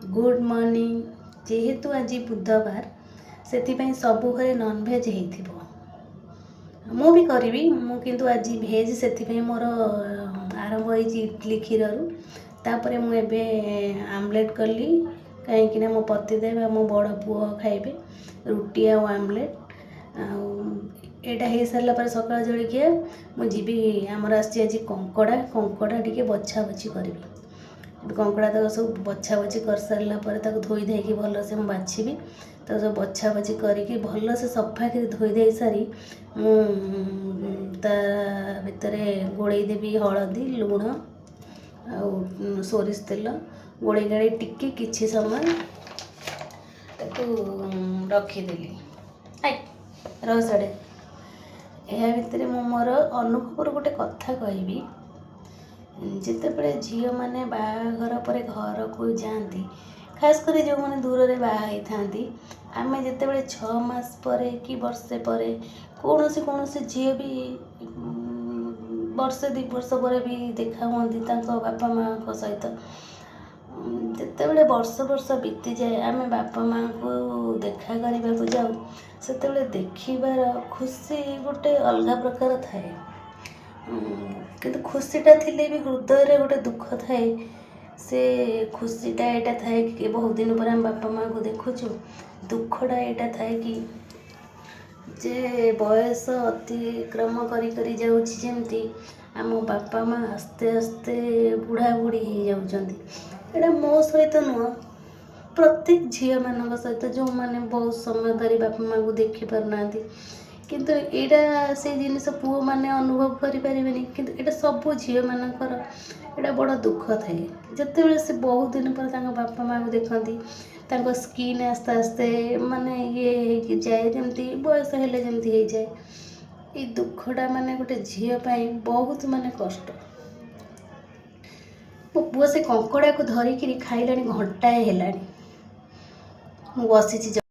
Good morning. जेहेतु आज बुधवार से सबू घरे नॉनभेज हो मु भी करी मु किंतु आज भेज से मोर आरंभ हो इडली क्षीर तापर मुझे आमलेट कली कहीं मो पतिदेव मो बड़ पुओ खाइबे रुटी आमलेट एटा हो सारा पर सकाल जलिया मुझी आमर आज कंकड़ा कंकड़ा टी बछा बछी करी कंकड़ा तक सब बछा बछी कर सारा पर धोई देकी भल से बाछी तो सब बछा बछी करके भल से सफा कर धोई दे सारी भितर गोड़े देवी हलदी लुण आ सोरिष तेल गोड़े गाड़ी टिके किछि समय रखीदेली रसड़े या भितर मु मोर अनुभव गोटे कथा कहबी जितेबले झील मैंने बाहाघर पर घर को जाती खास कर जो मैंने दूर से बाहई था आम जितेबले 6 मास पर कि वर्षे पर कौन सी झील भी वर्षे 2 वर्ष पर भी देखा हुआ बापा माँ सहित जितेबले वर्ष वर्ष बीती जाए आम बापा माँ को देखा करने को जाऊ से देखार खुशी गोटे अलग प्रकार थाए किंतु खुशीटा थिले भी हृदय गोटे दुख थाए से खुशीटा यहाँ थाए कि बहुत दिन पर आम बापा माँ को देखुचु दुखटा यहाँ थाए कि जे बयस अतिक्रम करी जाउछि जेमती आम बापा माँ आस्ते आस्ते बुढ़ा बुढ़ी हो जाउछंती एटा मो सहित नुह प्रत्येक झील मान सहित जो मैंने बहुत समय धरी बापा माँ को देखी पारना किंतु एटा से जिनिस पुओ मैंने अनुभव करें किंतु एटा सब झील मानकर एटा बड़ दुख थाए जितेबले से बहुत दिन पर बापा माँ को देखती स्किन आस्ते आस्ते माने ये जाए जमती बयस हेले जमती हो जाए ये दुखटा माने गोटे झील बहुत माने कष्ट मो पुओ से कंकड़ा को धरिकी खाइलानी घंटाए हेलानी बसी